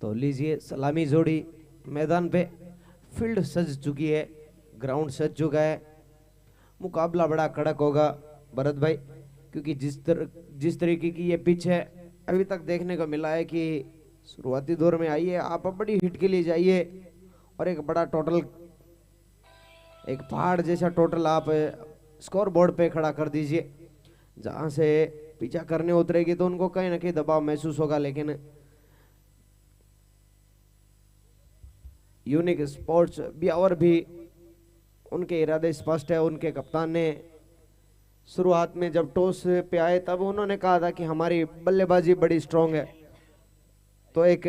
तो लीजिए सलामी जोड़ी मैदान पे। फील्ड सज चुकी है, ग्राउंड सज चुका है। मुकाबला बड़ा कड़क होगा भरत भाई, क्योंकि जिस तरीके की ये पिच है अभी तक देखने को मिला है कि शुरुआती दौर में आई है, आप बड़ी हिट के लिए जाइए और एक बड़ा टोटल, एक पहाड़ जैसा टोटल आप स्कोर बोर्ड पे खड़ा कर दीजिए। जहां से पीछा करने उतरेगी तो उनको कहीं ना कहीं दबाव महसूस होगा, लेकिन यूनिक स्पोर्ट्स ब्यावर भी उनके इरादे स्पष्ट है। उनके कप्तान ने शुरुआत में जब टॉस पे आए तब उन्होंने कहा था कि हमारी बल्लेबाजी बड़ी स्ट्रांग है, तो एक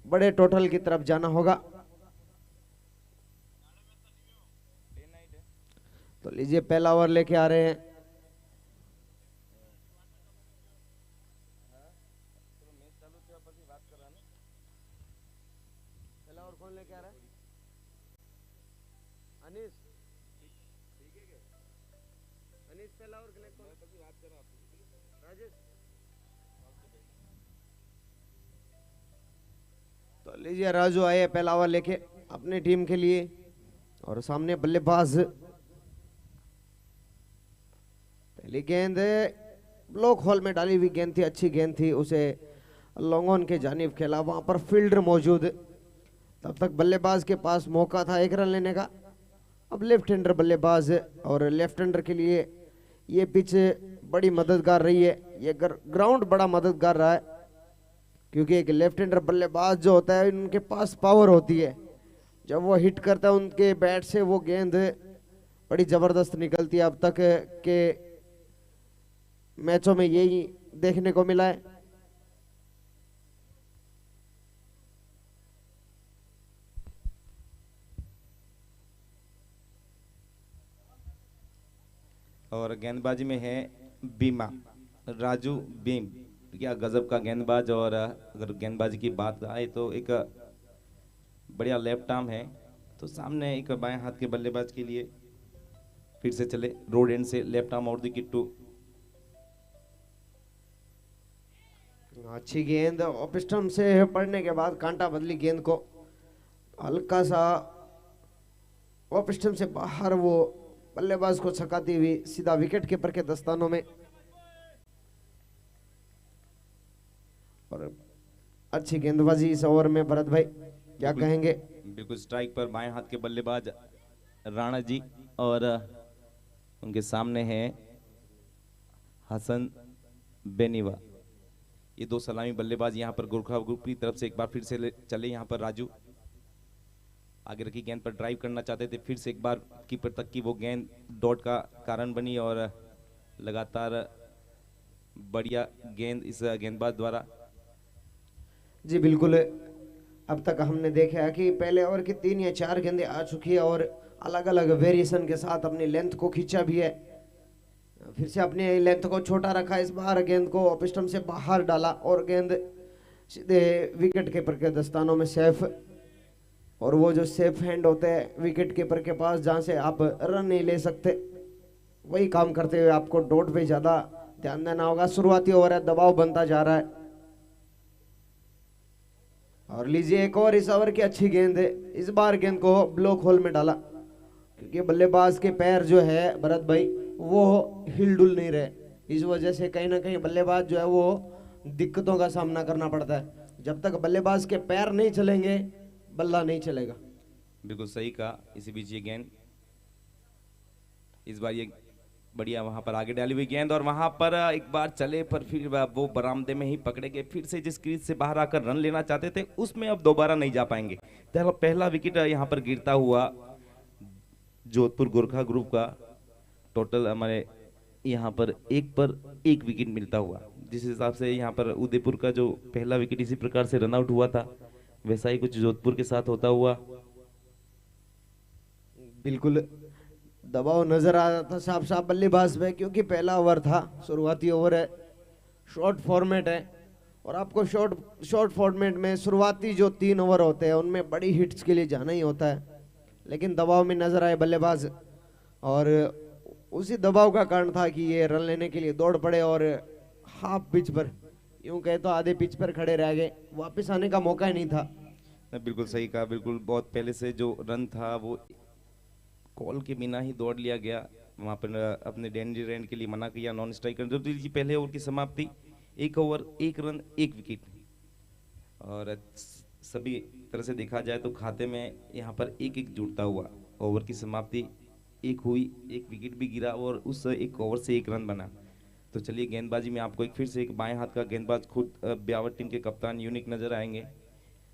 बड़े टोटल की तरफ जाना होगा। तो लीजिए पहला ओवर लेके आ रहे हैं। पहला ओवर कौन लेके आ रहा है? अनीस। अनीस पहला ओवर के लिए कौन? राजेश। तो लीजिए राजू आए पहला ओवर लेके अपनी टीम के लिए, और सामने बल्लेबाज। पहली गेंद ब्लॉक होल में डाली हुई गेंद थी, अच्छी गेंद थी, उसे लॉन्ग ऑन के जानिब खेला, वहां पर फील्डर मौजूद, तब तक बल्लेबाज के पास मौका था 1 रन लेने का। अब लेफ्ट हैंडर बल्लेबाज, और लेफ्ट हैंडर के लिए ये पिच बड़ी मददगार रही है, ये ग्राउंड बड़ा मददगार रहा है, क्योंकि एक लेफ्ट हैंडर बल्लेबाज जो होता है उनके पास पावर होती है, जब वो हिट करता है उनके बैट से वो गेंद बड़ी जबरदस्त निकलती है। अब तक के मैचों में यही देखने को मिला है। और गेंदबाजी में है बीमा, राजू बीम, क्या गजब का गेंदबाज। और अगर गेंदबाजी की बात आए तो एक बढ़िया लेफ्ट आर्म है। तो सामने एक बाएं हाथ के बल्लेबाज के लिए फिर से चले रोड एंड से लेफ्ट आर्म और दी किट्टू। अच्छी गेंद ऑफ स्टंप से पड़ने के बाद कांटा बदली गेंद को, हल्का सा ऑफ स्टंप से बाहर वो बल्लेबाज को छकाती हुई सीधा विकेट कीपर के दस्तानों में। और अच्छी गेंदबाजी इस ओवर में भरत भाई, क्या कहेंगे? बिल्कुल स्ट्राइक पर बाएं हाथ के बल्लेबाज राणा जी, और उनके सामने है हसन बेनीवा। ये दो सलामी बल्लेबाज यहाँ पर गोरखा ग्रुप की तरफ से एक बार फिर से चले। यहाँ पर राजू आगे रखी गेंद पर ड्राइव करना चाहते थे, फिर से एक बार कीपर तक की वो गेंद डॉट का कारण बनी, और लगातार बढ़िया गेंद इस गेंदबाज द्वारा। जी बिल्कुल, अब तक हमने देखा है कि पहले ओवर की 3 या 4 गेंदें आ चुकी है और अलग अलग वेरिएशन के साथ अपनी लेंथ को खींचा भी है, फिर से अपनी लेंथ को छोटा रखा, इस बार गेंद को ऑफ स्टंप से बाहर डाला और गेंद सीधे विकेट कीपर के दस्तानों में सेफ। और वो जो सेफ हैंड होते हैं विकेट कीपर के पास, जहां से आप रन नहीं ले सकते, वही काम करते हुए आपको डॉट पे ज्यादा ध्यान देना होगा। शुरुआती ओवर है, दबाव बनता जा रहा है। और लीजिए एक और इस ओवर की अच्छी गेंद है, इस बार गेंद को ब्लॉक होल में डाला, क्योंकि बल्लेबाज के पैर जो है भरत भाई वो हिलडुल नहीं रहे, इस वजह से कहीं ना कहीं बल्लेबाज जो है वो दिक्कतों का सामना करना पड़ता है। जब तक बल्लेबाज के पैर नहीं चलेंगे बल्ला नहीं चलेगा। बिल्कुल सही कहा। इसी बीच ये गेंद इस बार ये बढ़िया वहां पर आगे डाली हुई गेंद, और वहां पर एक बार चले पर फिर वो बरामदे में ही पकड़े गए। फिर से जिस क्रीज से बाहर आकर रन लेना चाहते थे उसमें अब दोबारा नहीं जा पाएंगे। पहला विकेट यहाँ पर गिरता हुआ जोधपुर गोरखा ग्रुप का टोटल हमारे यहाँ पर एक विकेट मिलता हुआ, जिस हिसाब से यहाँ पर उदयपुर का जो पहला विकेट इसी प्रकार से रन आउट हुआ था, वैसा ही कुछ जोधपुर के साथ होता हुआ। बिल्कुल दबाव नजर आ रहा था साफ साफ बल्लेबाज पे, क्योंकि पहला ओवर था, शुरुआती ओवर है, शॉर्ट फॉर्मेट है, और आपको शॉर्ट फॉर्मेट में शुरुआती जो 3 ओवर होते हैं उनमें बड़ी हिट्स के लिए जाना ही होता है, लेकिन दबाव में नजर आए बल्लेबाज, और उसी दबाव का कारण था कि ये रन लेने के लिए दौड़ पड़े और हाफ पिच पर यूं कहे तो आधे पिच पर खड़े रह गए, वापस आने का मौका ही नहीं था। बिल्कुल सही कहा, बिल्कुल बहुत पहले से जो रन था वो कॉल के बिना ही दौड़ लिया गया। वहां पर अपने डेंजर एंड के लिए मना किया नॉन स्ट्राइकर। जो जी पहले ओवर की समाप्ति, 1 ओवर 1 रन 1 विकेट। और सभी तरह से देखा जाए तो खाते में यहाँ पर एक एक जुड़ता हुआ ओवर की समाप्ति एक हुई, 1 विकेट भी गिरा और उस 1 ओवर से 1 रन बना। तो चलिए गेंदबाजी में आपको एक फिर से एक बाएं हाथ का गेंदबाज खुद ब्यावर टीम के कप्तान यूनिक नजर आएंगे।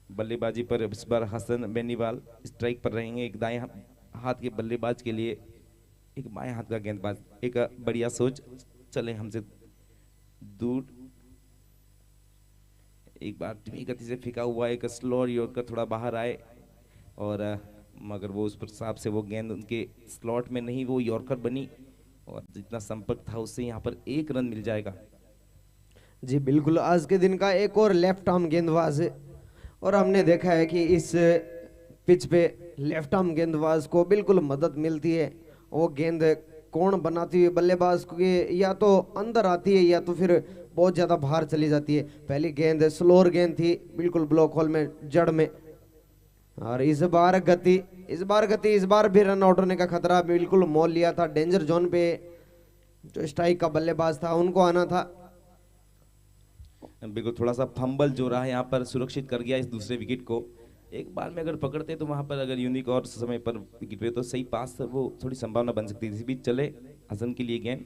बल्लेबाजी पर इस बार हसन बेनीवाल स्ट्राइक पर रहेंगे। एक दाएं हाथ के बल्लेबाज के लिए एक बाएं हाथ का गेंदबाज, एक बढ़िया सोच, चले हमसे दूर। एक बार धीमी गति से फेंका हुआ एक स्लो यॉर्कर थोड़ा बाहर आए और मगर वो उस हिसाब से वो गेंद उनके स्लॉट में नहीं, वो यॉर्कर बनी और जितना संपर्क था उससे यहाँ पर 1 रन मिल जाएगा। जी बिल्कुल, आज के दिन का एक और लेफ्ट आर्म गेंदबाज है और हमने देखा है कि इस पिच पे लेफ्ट आर्म गेंदबाज को बिल्कुल मदद मिलती है। वो गेंद कोण बनाती हुई बल्लेबाज के या तो अंदर आती है या तो फिर बहुत ज़्यादा बाहर चली जाती है। पहली गेंद स्लोअर गेंद थी, बिल्कुल ब्लॉक होल में, जड़ में। और इस बार गति इस बार भी रन आउट होने का खतरा बिल्कुल मोल लिया था। डेंजर जोन पे जो स्ट्राइक का बल्लेबाज था उनको आना था। बिल्कुल थोड़ा सा फंबल जो रहा यहाँ पर सुरक्षित कर गया इस दूसरे विकेट को। एक बार में अगर पकड़ते तो वहां पर अगर यूनिक और समय पर विकेट पे तो सही पास वो थोड़ी संभावना बन सकती थी। इस बीच चले हसन के लिए गेंद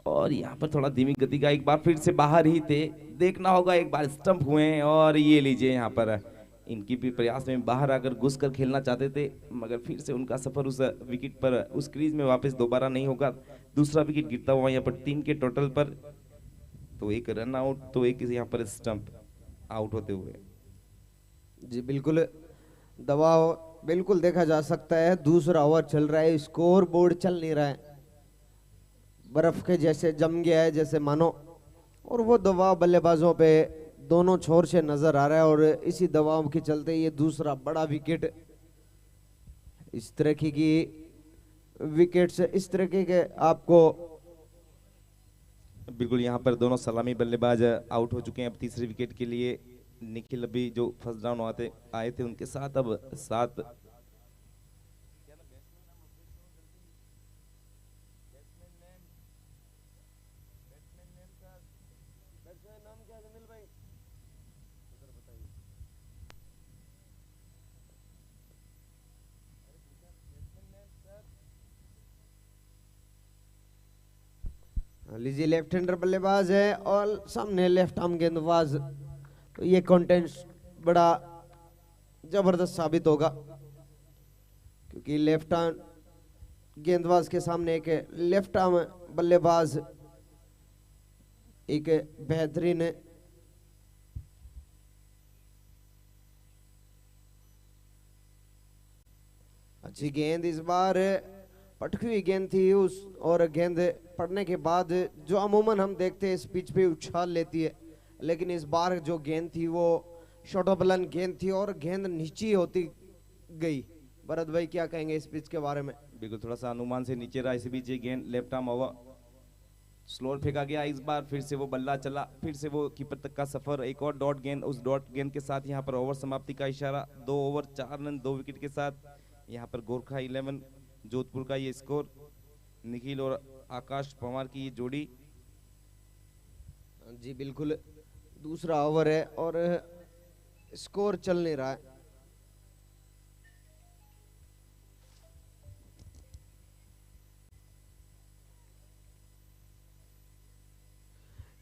और यहाँ पर थोड़ा धीमी गति का, एक बार फिर से बाहर ही थे, देखना होगा। एक बार स्टंप हुए और ये लीजिए यहाँ पर इनकी भी प्रयास में बाहर आकर घुस कर खेलना चाहते थे मगर फिर से उनका सफर उस विकेट पर उस क्रीज में वापस दोबारा नहीं होगा। दूसरा विकेट गिरता हुआ यहाँ पर 3 के टोटल पर, तो एक रन आउट तो एक यहाँ पर स्टंप आउट होते हुए। जी बिल्कुल, दबाव बिल्कुल देखा जा सकता है। दूसरा ओवर चल रहा है, स्कोर बोर्ड चल नहीं रहा है, बर्फ के जैसे जम गया है जैसे मानो, और वो दबाव बल्लेबाजों पे दोनों छोर से नजर आ रहा है। और इसी दबाव के चलते ये दूसरा बड़ा विकेट, इस तरह की विकेट्स इस तरह के आपको बिल्कुल यहाँ पर दोनों सलामी बल्लेबाज आउट हो चुके हैं। अब तीसरे विकेट के लिए निखिल अभी जो फर्स्ट डाउन आए थे उनके साथ अब 7 लीजिए लेफ्ट हैंडर बल्लेबाज है और सामने लेफ्ट आर्म गेंदबाज। तो ये कंटेंट बड़ा जबरदस्त साबित होगा क्योंकि लेफ्ट आर्म गेंदबाज के सामने एक लेफ्ट आर्म बल्लेबाज एक बेहतरीन अच्छी गेंद, इस बार पटकी हुई गेंद थी उस, और गेंद पड़ने के बाद जो अमूमन हम देखते हैं इस पिच पे उछाल लेती है, लेकिन इस बार जो गेंद थी वो शॉर्टोबलन गेंद थी और गेंद नीचे होती गई। भरत भाई क्या कहेंगे इस पिच के बारे में? बिल्कुल थोड़ा सा अनुमान से नीचे रहा, इस बीच ये गेंद लेफ्ट आर्म ओवर स्लोअर फेंका गया। इस बार फिर से वो बल्ला चला, फिर से वो कीपर तक का सफर, एक और डॉट गेंद। उस डॉट गेंद के साथ यहाँ पर ओवर समाप्ति का इशारा। 2 ओवर 4 रन 2 विकेट के साथ यहाँ पर गोरखा 11 जोधपुर का ये स्कोर। निखिल और आकाश पवार की ये जोड़ी। जी बिल्कुल, दूसरा ओवर है और स्कोर चल नहीं रहा है।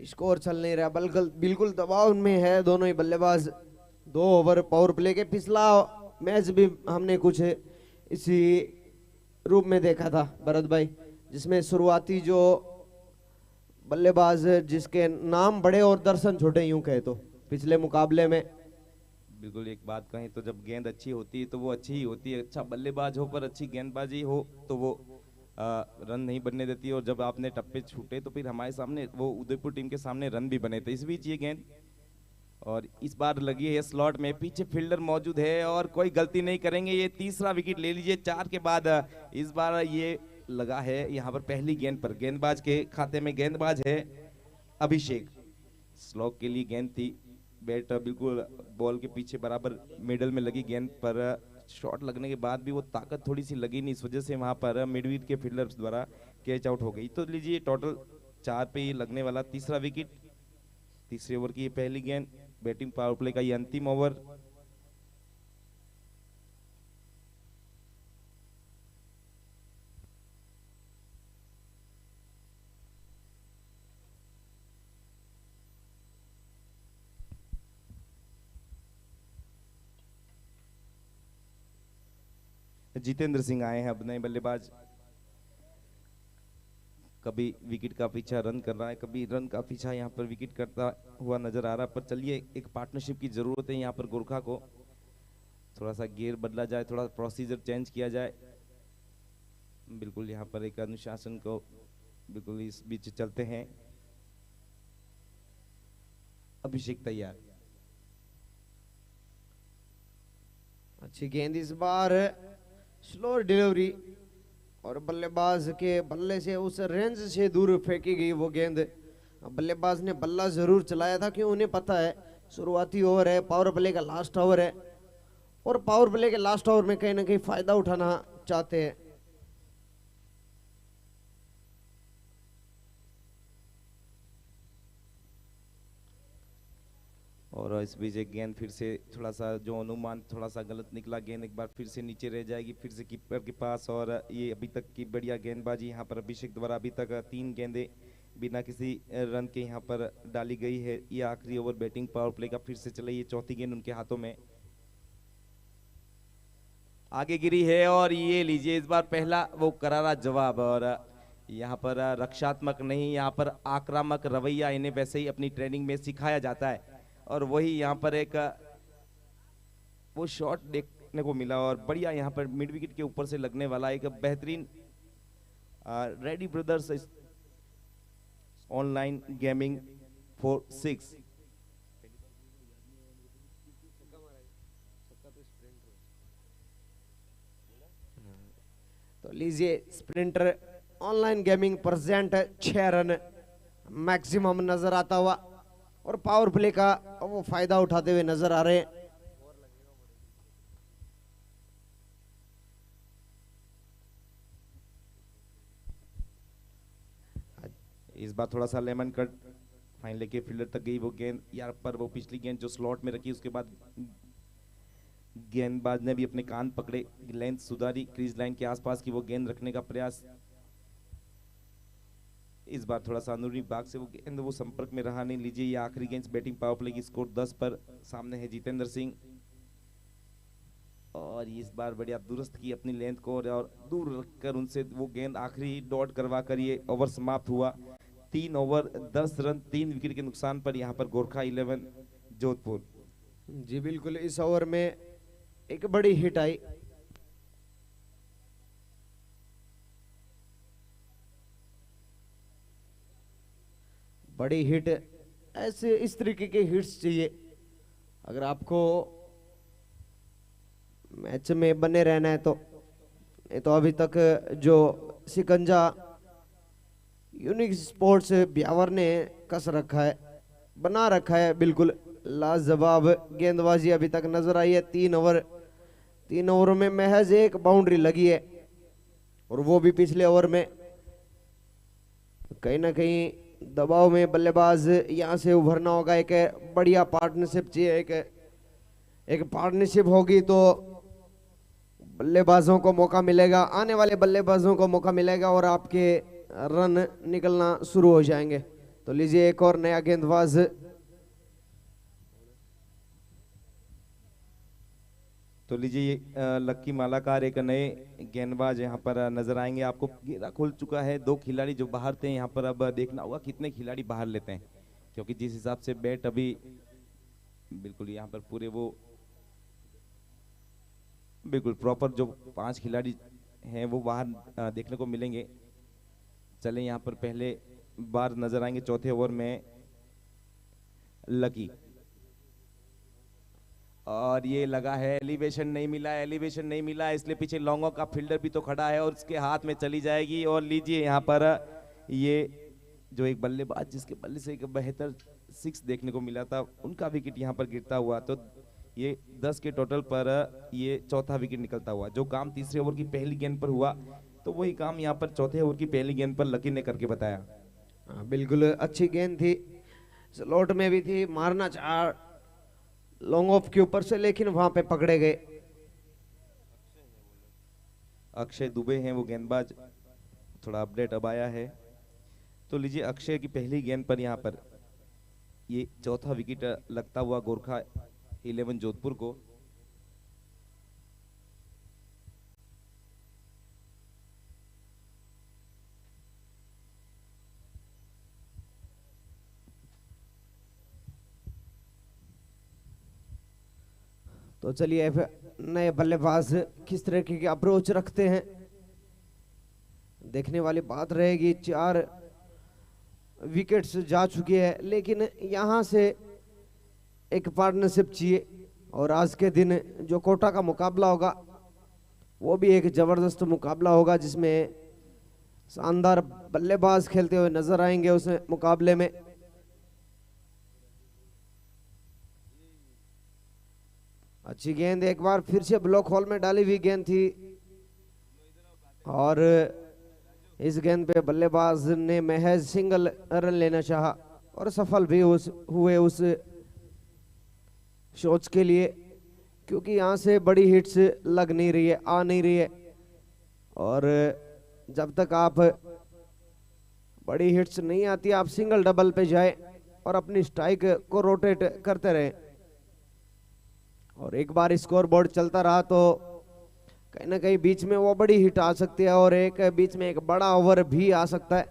स्कोर चल नहीं रहा, बिल्कुल दबाव में है दोनों ही बल्लेबाज। 2 ओवर पावर प्ले के, पिछला मैच भी हमने कुछ इसी रूप में देखा था भरत भाई, जिसमें शुरुआती जो बल्लेबाज जिसके नाम बड़े और दर्शन छोटे यूं कहे तो पिछले मुकाबले में। बिल्कुल एक बात कहें तो जब गेंद अच्छी होती है तो वो अच्छी ही होती है। अच्छा बल्लेबाज हो पर अच्छी गेंदबाजी हो तो वो रन नहीं बनने देती, और जब आपने टप्पे छूटे तो फिर हमारे सामने वो उदयपुर टीम के सामने रन भी बने थे। इस बीच ये गेंद और इस बार लगी है स्लॉट में, पीछे फील्डर मौजूद है और कोई गलती नहीं करेंगे। ये तीसरा विकेट ले लीजिए 4 के बाद। इस बार ये लगा है यहाँ पर पहली गेंद पर। गेंदबाज के खाते में गेंदबाज है अभिषेक। स्लॉक के लिए गेंद थी, बैट बिल्कुल बॉल के पीछे बराबर मिडल में लगी गेंद पर, शॉट लगने के बाद भी वो ताकत थोड़ी सी लगी नहीं, इस वजह से वहां पर मिडविकेट के फील्डर्स द्वारा कैच आउट हो गई। तो लीजिए टोटल 4 पे ही लगने वाला तीसरा विकेट, तीसरे ओवर की ये पहली गेंद, बैटिंग पावर प्ले का ये अंतिम ओवर। जितेंद्र सिंह आए हैं अब नए बल्लेबाज, कभी विकेट का पीछा रन कर रहा है, कभी रन का पीछा यहाँ पर विकेट करता हुआ नजर आ रहा है। पर चलिए एक पार्टनरशिप की जरूरत है यहाँ पर गोरखा को, थोड़ा सा गियर बदला जाए, थोड़ा प्रोसीजर चेंज किया जाए। बिल्कुल यहाँ पर एक अनुशासन को बिल्कुल इस बीच चलते हैं। अभिषेक तैयार, अच्छी गेंद इस बार, स्लो डिलीवरी और बल्लेबाज के बल्ले से उस रेंज से दूर फेंकी गई वो गेंद। बल्लेबाज ने बल्ला जरूर चलाया था, क्योंकि उन्हें पता है शुरुआती ओवर है, पावर प्ले का लास्ट ओवर है, और पावर प्ले के लास्ट ओवर में कहीं ना कहीं फायदा उठाना चाहते हैं। और इस बीच एक गेंद फिर से थोड़ा सा जो अनुमान थोड़ा सा गलत निकला, गेंद एक बार फिर से नीचे रह जाएगी, फिर से कीपर के पास। और ये अभी तक की बढ़िया गेंदबाजी यहाँ पर अभिषेक द्वारा अभी तक 3 गेंदें बिना किसी रन के यहाँ पर डाली गई है। ये आखिरी ओवर बैटिंग पावर प्ले का फिर से चला, ये चौथी गेंद उनके हाथों में आगे गिरी है। और ये लीजिए इस बार पहला वो करारा जवाब, और यहाँ पर रक्षात्मक नहीं, यहाँ पर आक्रामक रवैया इन्हें वैसे ही अपनी ट्रेनिंग में सिखाया जाता है। और वही यहाँ पर एक वो शॉट देखने को मिला, और बढ़िया यहाँ पर मिड विकेट के ऊपर से लगने वाला एक बेहतरीन ready brothers online gaming for 6। तो लीजिए sprinter online gaming present 6 run maximum नजर आता हुआ, और पावर प्ले का वो फायदा उठाते हुए नजर आ रहे हैं। इस बार थोड़ा सा लेमन कट फाइन लेके फील्डर तक गई वो गेंद, यार पर वो पिछली गेंद जो स्लॉट में रखी उसके बाद गेंदबाज ने भी अपने कान पकड़े, लेंथ सुधारी, क्रीज लाइन के आसपास की वो गेंद रखने का प्रयास। इस बार थोड़ा सा अंदरूनी भाग से वो गेंद वो संपर्क में रहा नहीं। लीजिए ये आखिरी गेंद बैटिंग पावर प्ले की, स्कोर 10 पर, सामने है जितेंद्र सिंह, और इस बार बढ़िया दुरुस्त की अपनी लेंथ को और दूर रखकर उनसे वो गेंद आखिरी डॉट करवा कर ये ओवर समाप्त हुआ। 3 ओवर 10 रन 3 विकेट के नुकसान पर यहाँ पर गोरखा 11 जोधपुर। जी बिल्कुल, इस ओवर में एक बड़ी हिट आई। बड़ी हिट, ऐसे इस तरीके के हिट्स चाहिए अगर आपको मैच में बने रहना है। तो ये तो अभी तक जो शिकंजा यूनिक स्पोर्ट्स ब्यावर ने कस रखा है, बना रखा है, बिल्कुल लाजवाब गेंदबाजी अभी तक नजर आई है। 3 ओवरों में महज 1 बाउंड्री लगी है, और वो भी पिछले ओवर में। कहीं ना कहीं दबाव में बल्लेबाज यहां से उभरना होगा, एक बढ़िया पार्टनरशिप चाहिए, एक पार्टनरशिप होगी तो बल्लेबाजों को मौका मिलेगा, आने वाले बल्लेबाजों को मौका मिलेगा, और आपके रन निकलना शुरू हो जाएंगे। तो लीजिए एक और नया गेंदबाज, तो लीजिए लक्की मालाकार एक नए गेंदबाज यहाँ पर नजर आएंगे आपको। घेरा खुल चुका है, 2 खिलाड़ी जो बाहर थे, यहाँ पर अब देखना होगा कितने खिलाड़ी बाहर लेते हैं, क्योंकि जिस हिसाब से बैट अभी बिल्कुल यहाँ पर पूरे वो बिल्कुल प्रॉपर जो 5 खिलाड़ी हैं वो बाहर देखने को मिलेंगे। चले यहाँ पर पहले बार नजर आएंगे चौथे ओवर में लकी, और ये लगा है, एलिवेशन नहीं मिला, इसलिए पीछे लॉन्गो का फील्डर भी तो खड़ा है और उसके हाथ में चली जाएगी। और लीजिए यहाँ पर ये जो एक बल्लेबाज जिसके बल्ले से एक बेहतर सिक्स देखने को मिला था, उनका विकेट यहाँ पर गिरता हुआ। तो ये 10 के टोटल पर ये चौथा विकेट निकलता हुआ। जो काम तीसरे ओवर की पहली गेंद पर हुआ, तो वही काम यहाँ पर चौथे ओवर की पहली गेंद पर लकी ने करके बताया। बिल्कुल अच्छी गेंद थी, स्लॉट में भी थी, मारना चाह लॉन्ग ऑफ के ऊपर से, लेकिन वहां पे पकड़े गए। अक्षय दुबे हैं वो गेंदबाज, थोड़ा अपडेट अब आया है। तो लीजिए अक्षय की पहली गेंद पर यहाँ पर ये चौथा विकेट लगता हुआ गोरखा 11 जोधपुर को। तो चलिए नए बल्लेबाज किस तरह की अप्रोच रखते हैं, देखने वाली बात रहेगी। 4 विकेट्स जा चुके हैं, लेकिन यहां से एक पार्टनरशिप चाहिए। और आज के दिन जो कोटा का मुकाबला होगा वो भी एक जबरदस्त मुकाबला होगा, जिसमें शानदार बल्लेबाज खेलते हुए नजर आएंगे उस मुकाबले में। अच्छी गेंद एक बार फिर से ब्लॉक होल में डाली हुई गेंद थी, और इस गेंद पे बल्लेबाज ने महज सिंगल रन लेना चाहा और सफल भी हुए उस शॉट्स के लिए, क्योंकि यहां से बड़ी हिट्स लग नहीं रही है, आ नहीं रही है। और जब तक आप बड़ी हिट्स नहीं आती, आप सिंगल डबल पे जाए और अपनी स्ट्राइक को रोटेट करते रहे। और एक बार स्कोर बोर्ड चलता रहा तो कहीं ना कहीं बीच में वो बड़ी हिट आ सकती है, और एक बीच में एक बड़ा ओवर भी आ सकता है,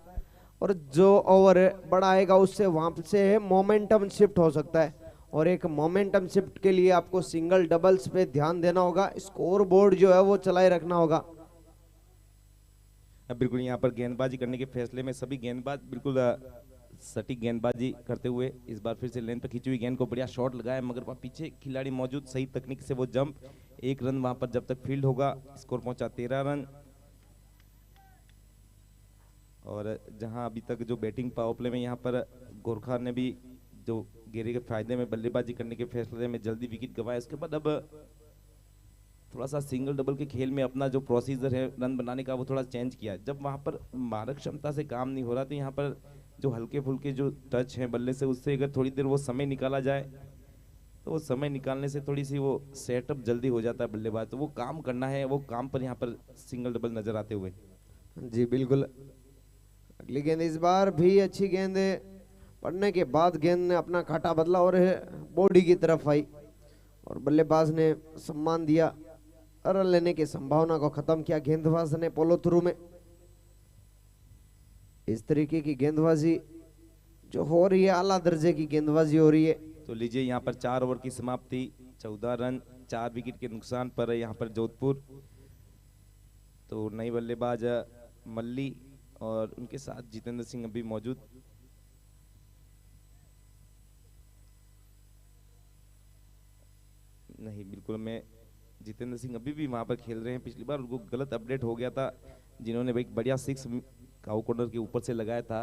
और जो ओवर बड़ा आएगा उससे वहां से मोमेंटम शिफ्ट हो सकता है। और एक मोमेंटम शिफ्ट के लिए आपको सिंगल डबल्स पे ध्यान देना होगा, स्कोर बोर्ड जो है वो चलाए रखना होगा। बिल्कुल यहाँ पर गेंदबाजी करने के फैसले में सभी गेंदबाज बिल्कुल सटीक गेंदबाजी करते हुए इस बार फिर से लेन पर खींची हुई गेंद को बढ़िया शॉट लगाया, मगर वहाँ पीछे खिलाड़ी मौजूद, सही तकनीक से वो जंप, 1 रन वहां पर जब तक फील्ड होगा, स्कोर पहुंचा 13 रन। और जहां अभी तक जो बैटिंग पावर प्ले में यहाँ पर गोरखा ने भी जो घेरे के फायदे में बल्लेबाजी करने के फैसले में जल्दी विकेट गंवाया, उसके बाद अब थोड़ा सा सिंगल डबल के खेल में अपना जो प्रोसीजर है रन बनाने का वो थोड़ा चेंज किया। जब वहां पर मारक क्षमता से काम नहीं हो रहा, तो यहाँ पर जो हल्के फुल्के जो टच हैं बल्ले से, उससे अगर थोड़ी देर वो समय निकाला जाए, तो वो समय निकालने से थोड़ी सी वो सेटअप जल्दी हो जाता है बल्लेबाज। तो वो काम करना है, वो काम पर यहाँ पर सिंगल डबल नजर आते हुए। जी बिल्कुल, अगली गेंद इस बार भी अच्छी गेंद पड़ने के बाद गेंद ने अपना काटा बदला और बॉडी की तरफ आई, और बल्लेबाज ने सम्मान दिया, रन लेने की संभावना को खत्म किया गेंदबाज ने पोलो थ्रू में। इस तरीके की गेंदबाजी जो हो रही है, आला दर्जे की गेंदबाजी हो रही है। तो लीजिए यहाँ पर 4 ओवर की समाप्ति, 14 रन 4 विकेट के नुकसान पर यहाँ पर जोधपुर। तो नई बल्लेबाज मल्ली और उनके साथ जितेंद्र सिंह अभी मौजूद। नहीं, बिल्कुल मैं जितेंद्र सिंह अभी भी वहां पर खेल रहे हैं। पिछली बार उनको गलत अपडेट हो गया था, जिन्होंने एक बढ़िया 6 काउ कॉर्नर के ऊपर से लगाया था।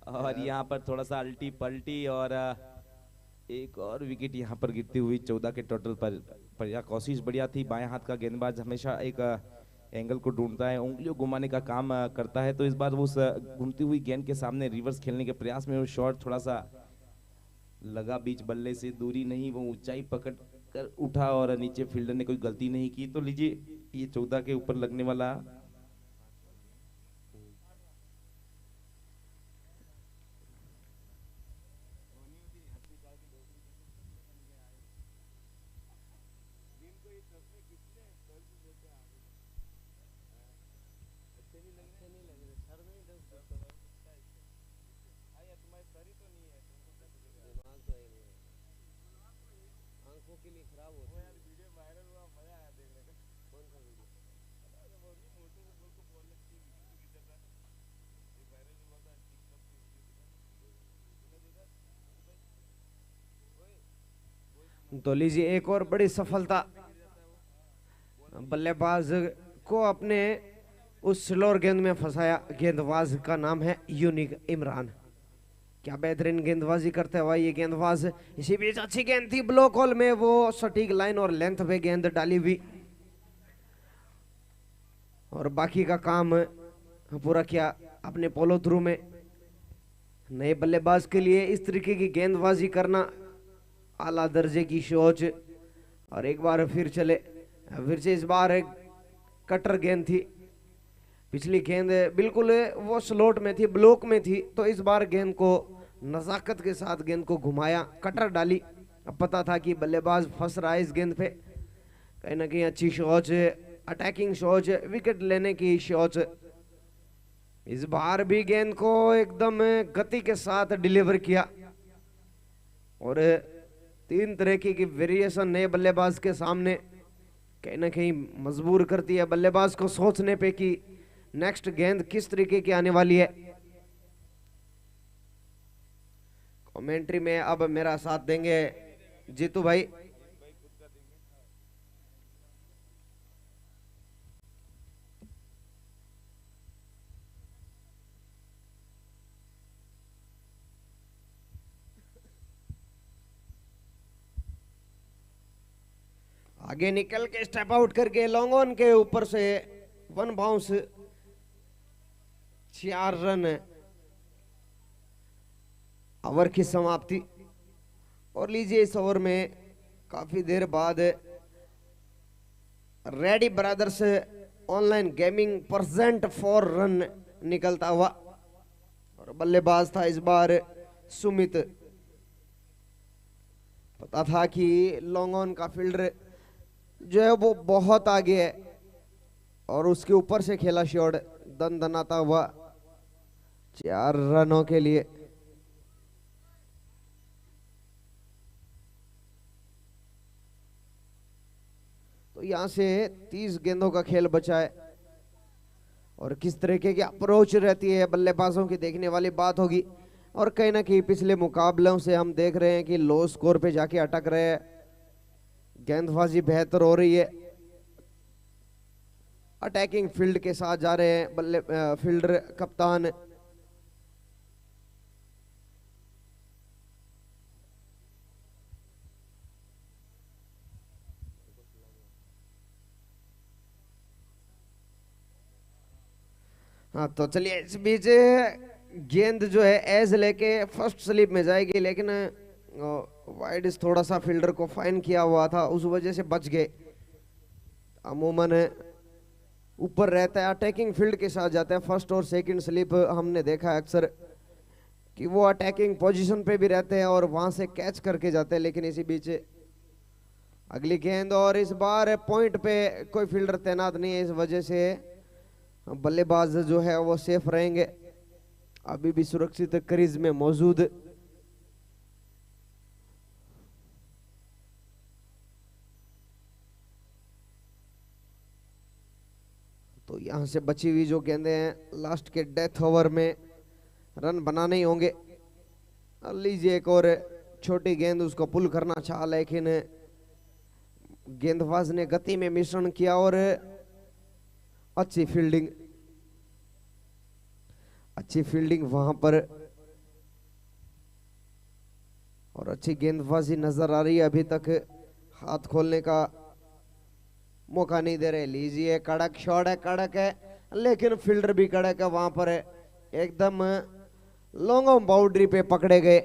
और यहाँ पर थोड़ा सा अल्टी पल्टी और एक और विकेट यहाँ पर गिरती हुई 14 के टोटल पर यह कोशिश बढ़िया थी। बाएं हाथ का गेंदबाज हमेशा एक एंगल को ढूंढता है, उंगलियों घुमाने का काम करता है। तो इस बार वो उस घूमती हुई गेंद के सामने रिवर्स खेलने के प्रयास में वो शॉट थोड़ा सा लगा बीच बल्ले से, दूरी नहीं, वो ऊंचाई पकड़ कर उठा और नीचे फील्डर ने कोई गलती नहीं की। तो लीजिए ये 14 के ऊपर लगने वाला तो लीजिए एक और बड़ी सफलता बल्लेबाज को अपने उस स्लोअर गेंद में फंसाया। गेंदबाज का नाम है यूनिक इमरान। क्या बेहतरीन गेंदबाजी करते हुआ ये गेंदबाज। इसी बीच अच्छी गेंद थी ब्लॉक होल में, वो सटीक लाइन और लेंथ पे गेंद डाली हुई और बाकी का काम पूरा किया अपने पोलो थ्रू में। नए बल्लेबाज के लिए इस तरीके की गेंदबाजी करना आला दर्जे की सोच। और एक बार फिर चले, फिर से इस बार एक कटर गेंद थी। पिछली गेंद बिल्कुल वो स्लोट में थी, ब्लॉक में थी, तो इस बार गेंद को नजाकत के साथ गेंद को घुमाया, कटर डाली। अब पता था कि बल्लेबाज फंस रहा है इस गेंद पे। कहीं ना कहीं अच्छी सोच, अटैकिंग सोच, विकेट लेने की सोच। इस बार भी गेंद को एकदम गति के साथ डिलीवर किया और 3 तरह की वेरिएशन नए बल्लेबाज के सामने कहीं ना कहीं मजबूर करती है बल्लेबाज को सोचने पे कि नेक्स्ट गेंद किस तरीके की आने वाली है। कमेंट्री में अब मेरा साथ देंगे जीतू भाई। आगे निकल के स्टेप आउट करके लॉन्ग ऑन के ऊपर से 1 बाउंस, 4 रन, ओवर की समाप्ति। और लीजिए इस ओवर में काफी देर बाद ready brothers online gaming percent 4 run निकलता हुआ और बल्लेबाज था इस बार सुमित। पता था कि लॉन्ग ऑन का फील्डर जो है वो बहुत आगे है और उसके ऊपर से खेला शॉट दन दनाता हुआ 4 रनों के लिए। तो यहां से 30 गेंदों का खेल बचा है और किस तरीके की अप्रोच रहती है बल्लेबाजों की देखने वाली बात होगी। और कहीं ना कहीं पिछले मुकाबलों से हम देख रहे हैं कि लो स्कोर पे जाके अटक रहे हैं। गेंदबाजी बेहतर हो रही है, अटैकिंग फील्ड के साथ जा रहे हैं बल्ले फील्डर कप्तान। हाँ तो चलिए इस बीच गेंद जो है एज लेके फर्स्ट स्लिप में जाएगी, लेकिन वाइड थोड़ा सा फील्डर को फाइन किया हुआ था, उस वजह से बच गए। अमूमन ऊपर रहता है, अटैकिंग फील्ड के साथ जाता है। फर्स्ट और सेकंड स्लिप हमने देखा है अक्सर कि वो अटैकिंग पोजीशन पे भी रहते हैं और वहां से कैच करके जाते हैं। लेकिन इसी बीच अगली गेंद और इस बार पॉइंट पे कोई फील्डर तैनात नहीं है, इस वजह से बल्लेबाज जो है वो सेफ रहेंगे, अभी भी सुरक्षित क्रीज में मौजूद। तो यहां से बची हुई जो गेंदें हैं लास्ट के डेथ ओवर में रन बनाने ही होंगे। लीजिए एक और छोटी गेंद, उसको पुल करना चाहा लेकिन गेंदबाज ने गति में मिश्रण किया और अच्छी फील्डिंग वहां पर और अच्छी गेंदबाजी नजर आ रही है। अभी तक हाथ खोलने का मौका नहीं दे रहे। लीजिए कड़क शॉट है, कड़क है, लेकिन फील्डर भी कड़क है वहां पर है। एकदम लॉन्ग ऑन बाउंड्री पे पकड़े गए।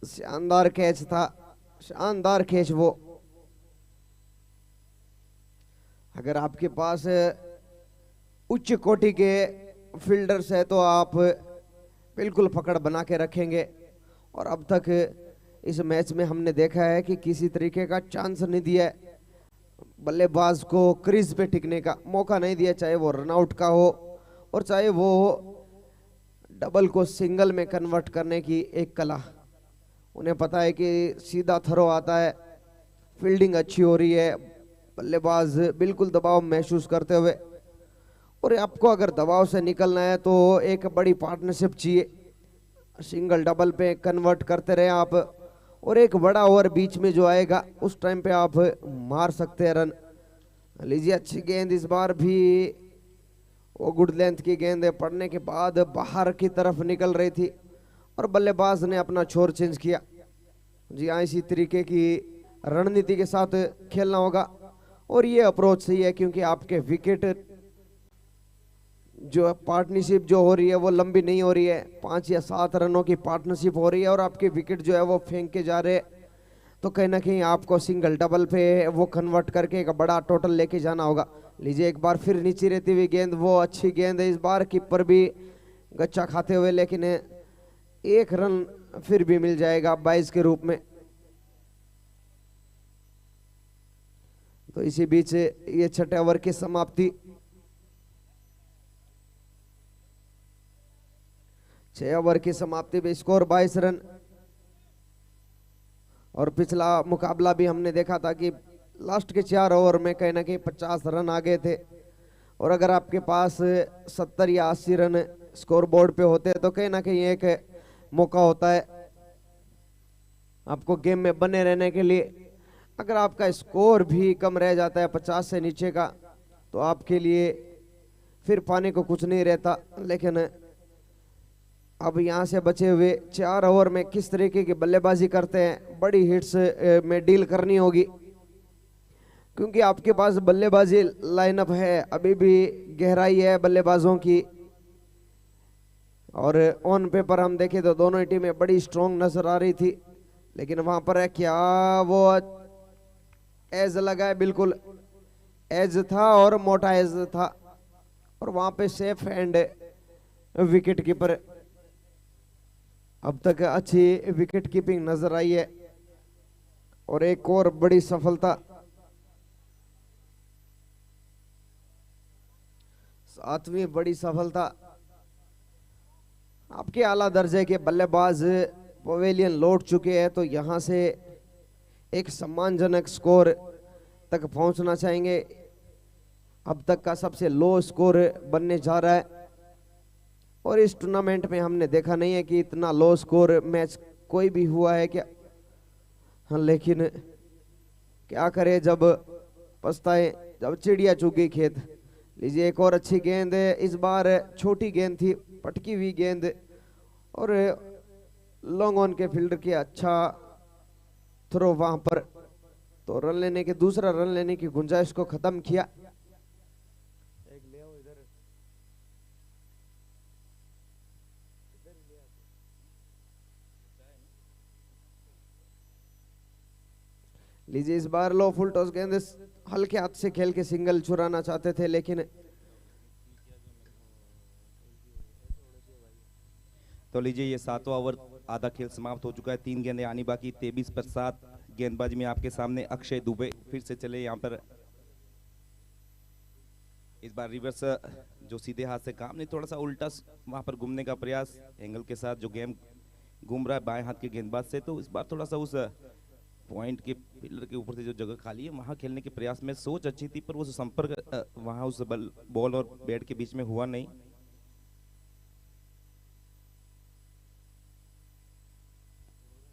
शानदार कैच था, शानदार कैच वो। अगर आपके पास उच्च कोटि के फील्डर्स है तो आप बिल्कुल पकड़ बना के रखेंगे। और अब तक इस मैच में हमने देखा है कि किसी तरीके का चांस नहीं दिया, बल्लेबाज को क्रीज पे टिकने का मौका नहीं दिया, चाहे वो रनआउट का हो और चाहे वो डबल को सिंगल में कन्वर्ट करने की एक कला। उन्हें पता है कि सीधा थ्रो आता है, फील्डिंग अच्छी हो रही है, बल्लेबाज बिल्कुल दबाव महसूस करते हुए। और आपको अगर दबाव से निकलना है तो एक बड़ी पार्टनरशिप चाहिए, सिंगल डबल पे कन्वर्ट करते रहे आप, और एक बड़ा ओवर बीच में जो आएगा उस टाइम पे आप मार सकते हैं रन। लीजिए अच्छी गेंद इस बार भी, वो गुड लेंथ की गेंद है, पड़ने के बाद बाहर की तरफ निकल रही थी और बल्लेबाज ने अपना छोर चेंज किया। जी हाँ, इसी तरीके की रणनीति के साथ खेलना होगा और ये अप्रोच सही है क्योंकि आपके विकेट जो पार्टनरशिप जो हो रही है वो लंबी नहीं हो रही है, 5 या 7 रनों की पार्टनरशिप हो रही है और आपके विकेट जो है वो फेंक के जा रहे हैं, तो कहीं ना कहीं आपको सिंगल डबल पे वो कन्वर्ट करके एक बड़ा टोटल लेके जाना होगा। लीजिए एक बार फिर नीचे रहती हुई गेंद, वो अच्छी गेंद है, इस बार कीपर भी गच्चा खाते हुए, लेकिन 1 रन फिर भी मिल जाएगा 22 के रूप में। तो इसी बीच ये छठे ओवर की समाप्ति, 6 ओवर की समाप्ति में स्कोर 22 रन। और पिछला मुकाबला भी हमने देखा था कि लास्ट के 4 ओवर में कहीं ना कहीं 50 रन आ गए थे और अगर आपके पास 70 या 80 रन स्कोर बोर्ड पे होते तो कहीं ना कहीं एक मौका होता है आपको गेम में बने रहने के लिए। अगर आपका स्कोर भी कम रह जाता है 50 से नीचे का, तो आपके लिए फिर पाने को कुछ नहीं रहता। लेकिन अब यहां से बचे हुए 4 ओवर में किस तरीके की बल्लेबाजी करते हैं, बड़ी हिट्स में डील करनी होगी क्योंकि आपके पास बल्लेबाजी लाइनअप है, अभी भी गहराई है बल्लेबाजों की और ऑन पेपर हम देखें तो दोनों ही टीमें बड़ी स्ट्रॉन्ग नजर आ रही थी, लेकिन वहां पर है क्या, वो एज लगा है, बिल्कुल एज था और मोटा एज था और वहां पे सेफ हैंड विकेट कीपर। अब तक अच्छी विकेट कीपिंग नजर आई है और एक और बड़ी सफलता, 7वीं बड़ी सफलता। आपके आला दर्जे के बल्लेबाज पवेलियन लौट चुके हैं, तो यहां से एक सम्मानजनक स्कोर तक पहुंचना चाहेंगे। अब तक का सबसे लो स्कोर बनने जा रहा है और इस टूर्नामेंट में हमने देखा नहीं है कि इतना लो स्कोर मैच कोई भी हुआ है क्या। हाँ, लेकिन क्या करे, जब पछताए जब चिड़िया चुग गई खेत। लीजिए एक और अच्छी गेंद है, इस बार छोटी गेंद थी, पटकी हुई गेंद और लॉन्ग ऑन के फील्डर की अच्छा थ्रो वहां पर, तो रन लेने के दूसरा रन लेने की गुंजाइश को खत्म किया। लीजिए इस बार लो फुल टॉस गेंद हल्के हाथ से खेल के सिंगल चुराना चाहते थे, लेकिन तो लीजिए ये 7वां ओवर आधा खेल समाप्त हो चुका है, 3 गेंदें आनी बाकी, 23 पर 7 गेंदबाजी में आपके सामने अक्षय दुबे फिर से चले यहाँ पर। इस बार रिवर्स जो सीधे हाथ से काम नहीं, थोड़ा सा उल्टा वहां पर घूमने का प्रयास एंगल के साथ, जो गेम घूम रहा है बाएं हाथ के गेंदबाज से, तो इस बार थोड़ा सा उस पॉइंट के पिलर के ऊपर से जो जगह खाली है वहां खेलने के प्रयास में सोच अच्छी थी, पर वो संपर्क वहां उस बॉल और बैट के बीच में हुआ नहीं।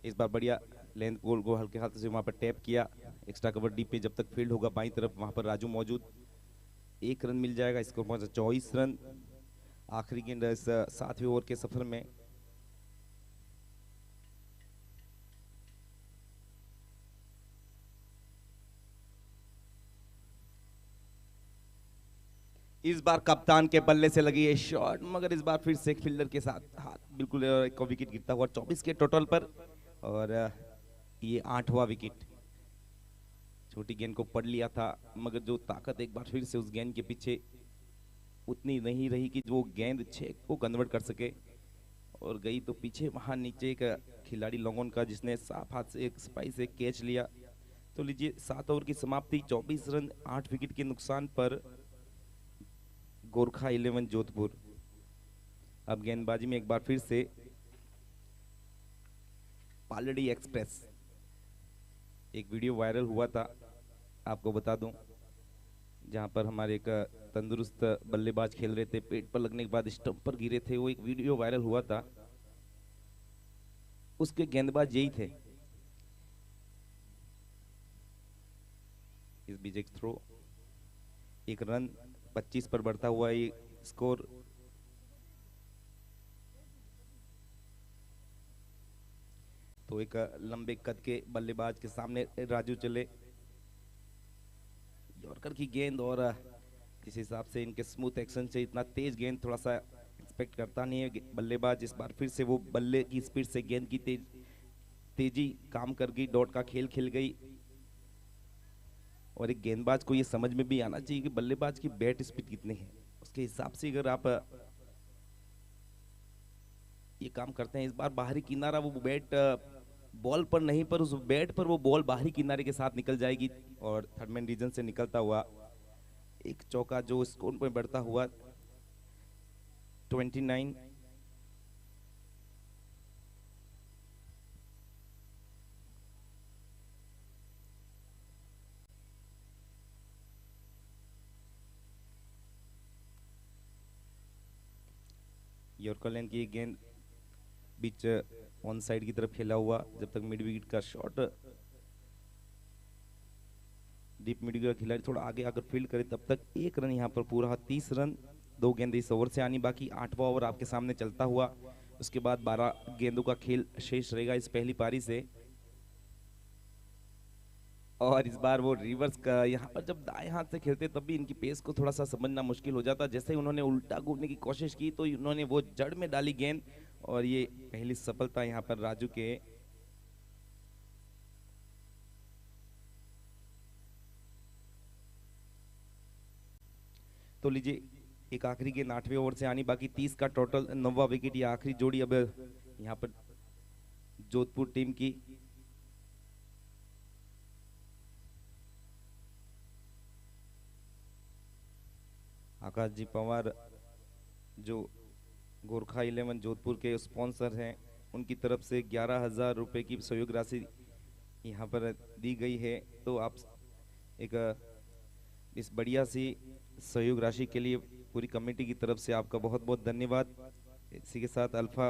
इस बार बढ़िया लेंथ गोल को हल्के हाथ से वहां पर टैप किया, एक्स्ट्रा कवर डीप पे जब तक फील्ड होगा बाईं तरफ वहां पर राजू मौजूद, 1 रन मिल जाएगा, स्कोर पहुंचा 24 रन। आखिरी गेंद इस 7वें ओवर के सफर में। इस बार कप्तान के बल्ले से लगी है शॉट, मगर इस बार फिर से फील्डर के साथ हाथ बिल्कुल एक विकेट गिरता हुआ 24 के टोटल पर और ये 8वां विकेट। छोटी गेंद को पढ़ लिया था, मगर जो ताकत एक बार फिर से उस गेंद के पीछे उतनी नहीं रही कि वो गेंद 6 को कन्वर्ट कर सके और गई तो पीछे वहां नीचे एक खिलाड़ी लोगों का जिसने साफ हाथ से एक स्पाई से कैच लिया। तो लीजिए 7 ओवर की समाप्ति, 24 रन 8 विकेट के नुकसान पर गोरखा 11 जोधपुर। अब गेंदबाजी में एक बार फिर से पालड़ी एक्सप्रेस, एक वीडियो वायरल हुआ था आपको बता दूं, जहां पर हमारे एक तंदुरुस्त बल्लेबाज खेल रहे थे, पेट पर लगने के बाद स्टंप पर गिरे थे, वो एक वीडियो वायरल हुआ था। उसके गेंदबाज यही थे। इस बीच एक थ्रो एक रन 25 पर बढ़ता हुआ ये स्कोर। तो एक लंबे कद के बल्लेबाज के सामने राजू चले, यॉर्कर की गेंद, और जिस हिसाब से इनके स्मूथ एक्शन से इतना तेज गेंद थोड़ा सा एक्सपेक्ट करता नहीं है बल्लेबाज। इस बार फिर से वो बल्ले की स्पीड से गेंद की तेजी काम कर गई, डॉट का खेल खिल गई। और एक गेंदबाज को ये समझ में भी आना चाहिए कि बल्लेबाज की बैट स्पीड कितनी है, उसके हिसाब से अगर आप ये काम करते हैं। इस बार बाहरी किनारा, वो बैट बॉल पर नहीं पर उस बैट पर वो बॉल बाहरी किनारे के साथ निकल जाएगी, और थर्ड मैन रीजन से निकलता हुआ एक चौका जो स्कोर पर बढ़ता हुआ 29। यॉर्कर लाइन की गेंद बीच ऑन साइड की तरफ खेला हुआ, जब तक मिड विकेट का शॉट डीप मिड विकेट का खिलाड़ी थोड़ा आगे आकर फील्ड करे तब तक एक रन यहाँ पर पूरा 30 रन। 2 गेंद इस ओवर से आनी बाकी, 8वां ओवर आपके सामने चलता हुआ, उसके बाद 12 गेंदों का खेल शेष रहेगा इस पहली पारी से। और इस बार वो रिवर्स का, यहाँ पर जब दाएं हाथ से खेलते तब भी इनकी पेस को थोड़ा सा समझना मुश्किल हो जाता। जैसे ही उन्होंने उल्टा कूदने की कोशिश की तो उन्होंने वो जड़ में डाली गेंद, और ये पहली सफलता यहाँ पर राजू के। तो लीजिए एक आखिरी गेंद 8वें ओवर से आनी बाकी, 30 का टोटल, 9वां विकेट। ये आखिरी जोड़ी अब यहाँ पर जोधपुर टीम की। आकाश जी पवार जो गोरखा 11 जोधपुर के स्पॉन्सर हैं, उनकी तरफ से 11,000 रुपए की सहयोग राशि यहाँ पर दी गई है। तो आप एक इस बढ़िया सी सहयोग राशि के लिए पूरी कमेटी की तरफ से आपका बहुत बहुत धन्यवाद। इसी के साथ अल्फा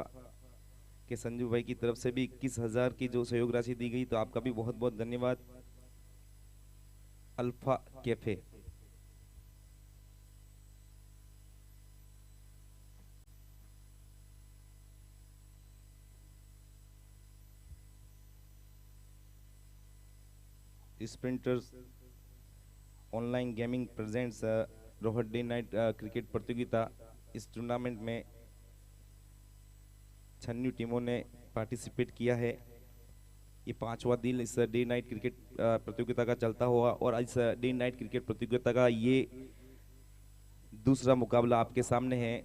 के संजू भाई की तरफ से भी 21,000 की जो सहयोग राशि दी गई, तो आपका भी बहुत बहुत धन्यवाद। Alpha cafe. Sprinters online gaming presents Rohat day night cricket प्रतियोगिता। इस टूर्नामेंट में 96 टीमों ने पार्टिसिपेट किया है। ये 5वां दिन इस डे नाइट क्रिकेट प्रतियोगिता का चलता हुआ, और इस डे नाइट क्रिकेट प्रतियोगिता का ये दूसरा मुकाबला आपके सामने है,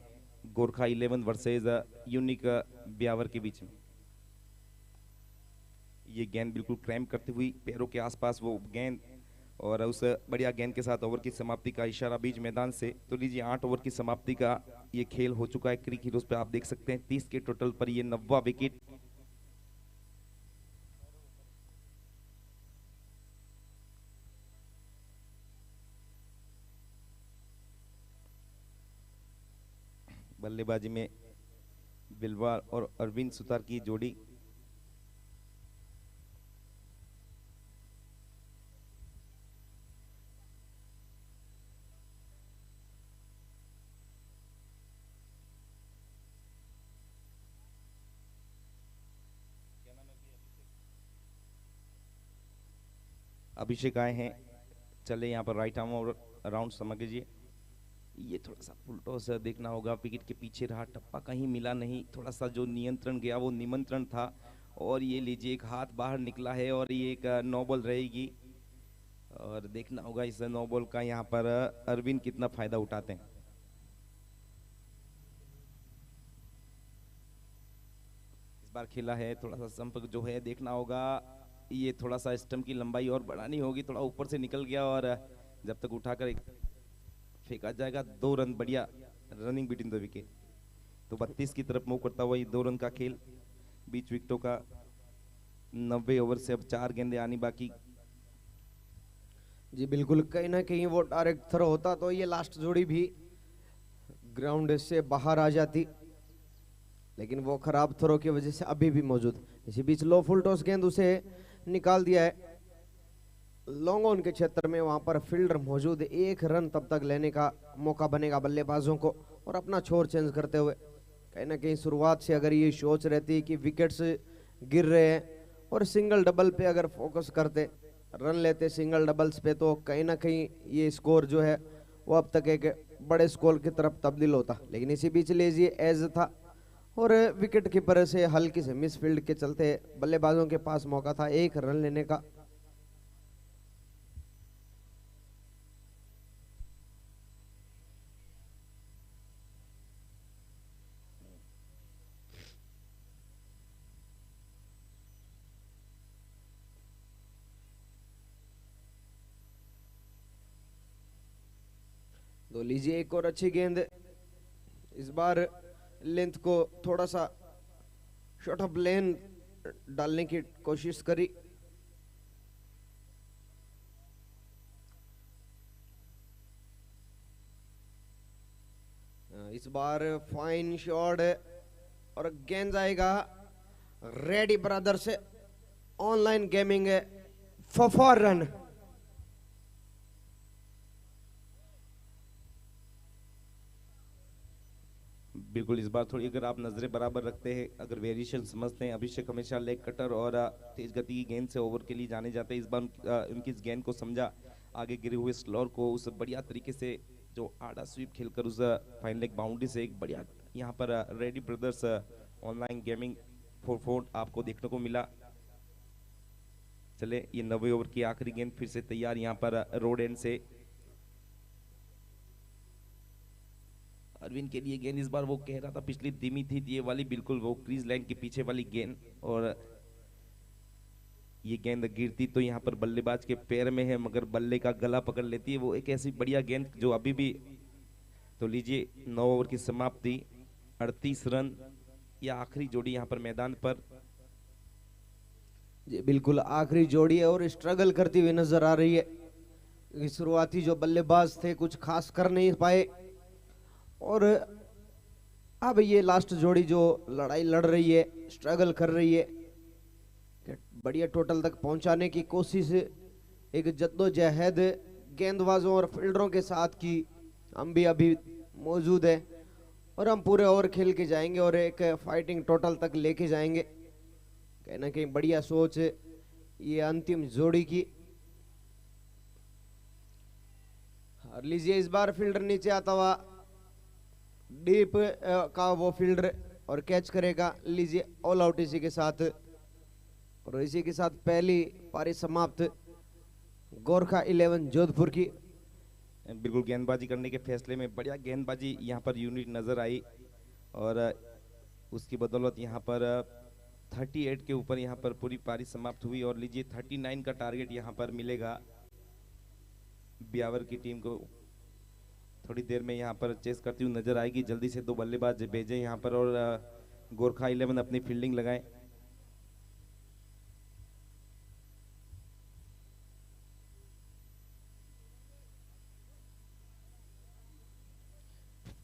गोरखा 11 वर्सेज यूनिक ब्यावर के बीच में। ये गेंद बिल्कुल क्रैम्प करती हुई पैरों के आसपास वो गेंद, और उस बढ़िया गेंद के साथ ओवर की समाप्ति का इशारा बीच मैदान से। तो लीजिए 8 ओवर की समाप्ति का ये खेल हो चुका है। क्रिक हीरोज पे आप देख सकते हैं 30 के टोटल पर ये 9वां विकेट। बल्लेबाजी में बिलवार और अरविंद सुतार की जोड़ी। अभिषेक आए हैं, चले यहाँ पर राइट आर्म और राउंड समझ लीजिए। ये थोड़ा सा फुल से देखना होगा, विकेट के पीछे रहा, टप्पा कहीं मिला नहीं, थोड़ा सा जो नियंत्रण गया वो निमंत्रण था। और ये लीजिए एक हाथ बाहर निकला है, और ये एक नो बॉल रहेगी, और देखना होगा इस नो बॉल का यहाँ पर अरविंद कितना फायदा उठाते हैं। इस बार खेला है, थोड़ा सा संपर्क जो है देखना होगा, ये थोड़ा सा स्टंप की लंबाई और बढ़ानी होगी, थोड़ा ऊपर से निकल गया, और जब तक उठाकर फेंका जाएगा 2 रन, बढ़िया रनिंग बिटवीन द विकेट। तो 32 की तरफ मूव करता हुआ ये 2 रन का खेल बीच विकेटों का। 90 ओवर से अब 4 गेंदें आनी बाकी। जी बिल्कुल, कहीं ना कहीं वो डायरेक्ट थ्रो होता तो ये लास्ट जोड़ी भी ग्राउंड से बाहर आ जाती, लेकिन वो खराब थ्रो की वजह से अभी भी मौजूद। इसी बीच लो फुल टॉस गेंद उसे निकाल दिया है। लॉन्ग ऑन के क्षेत्र में वहां पर फील्डर मौजूद है, एक रन तब तक लेने का मौका बनेगा बल्लेबाजों को। और अपना छोर चेंज करते हुए कहीं ना कहीं शुरुआत से अगर ये सोच रहती कि विकेट्स गिर रहे हैं और सिंगल डबल पे अगर फोकस करते, रन लेते सिंगल डबल्स पे, तो कहीं ना कहीं ये स्कोर जो है वो अब तक एक बड़े स्कोर की तरफ तब्दील होता। लेकिन इसी बीच लीजिए एज था और विकेट कीपर से हल्की से मिस फील्ड के चलते बल्लेबाजों के पास मौका था एक रन लेने का। तो लीजिए एक और अच्छी गेंद, इस बार लेंथ को थोड़ा सा शॉर्ट ऑफ लेन डालने की कोशिश करी। इस बार फाइन शॉट और गेंद आएगा रेडी ब्रदर से, ऑनलाइन गेमिंग है, 4 रन। बिल्कुल, इस बार थोड़ी अगर आप नजरें बराबर रखते हैं, अगर वेरिएशन समझते हैं, अभिषेक हमेशा लेग कटर और तेज गति की गेंद से ओवर के लिए जाने जाते हैं। इस बार उनकी इस गेंद को समझा, आगे गिरे हुए स्लोअर को उस बढ़िया तरीके से जो आड़ा स्वीप खेलकर उस फाइन लेग बाउंड्री से एक बढ़िया यहाँ पर रेडी ब्रदर्स ऑनलाइन गेमिंग 4 आपको देखने को मिला। चले, ये 90 ओवर की आखिरी गेंद फिर से तैयार यहाँ पर रोड एंड से अरविंद के लिए गेंद। इस बार वो कह रहा था पिछली धीमी थी, ये वाली बिल्कुल वो क्रीज लाइन के पीछे वाली गेंद, और ये गेंद गिरती तो यहाँ पर बल्लेबाज के पैर में है, मगर बल्ले का गला पकड़ लेती है। वो एक ऐसी बढ़िया गेंद जो अभी भी। तो लीजिए 9 ओवर की समाप्ति, 38 रन, या आखिरी जोड़ी यहाँ पर मैदान पर। जी बिल्कुल आखिरी जोड़ी है और स्ट्रगल करती हुई नजर आ रही है, क्योंकि शुरुआती जो बल्लेबाज थे कुछ खास कर नहीं पाए, और अब ये लास्ट जोड़ी जो लड़ाई लड़ रही है, स्ट्रगल कर रही है, कि बढ़िया टोटल तक पहुंचाने की कोशिश, एक जद्दोजहद गेंदबाजों और फील्डरों के साथ की हम भी अभी मौजूद है, और हम पूरे ओवर खेल के जाएंगे और एक फाइटिंग टोटल तक लेके जाएंगे। कहीं ना कहीं बढ़िया सोच ये अंतिम जोड़ी की। और लीजिए इस बार फील्डर नीचे आता हुआ, डीप का वो फील्डर और कैच करेगा। लीजिए ऑल आउट इसी के साथ, और इसी के साथ पहली पारी समाप्त गोरखा 11 जोधपुर की। बिल्कुल, गेंदबाजी करने के फैसले में बढ़िया गेंदबाजी यहाँ पर यूनिट नजर आई, और उसकी बदौलत यहाँ पर 38 के ऊपर यहाँ पर पूरी पारी समाप्त हुई। और लीजिए 39 का टारगेट यहाँ पर मिलेगा ब्यावर की टीम को। थोड़ी देर में यहाँ पर चेस करती हुई नजर आएगी, जल्दी से 2 बल्लेबाज भेजे यहाँ पर और गोरखा 11 अपनी फील्डिंग लगाए।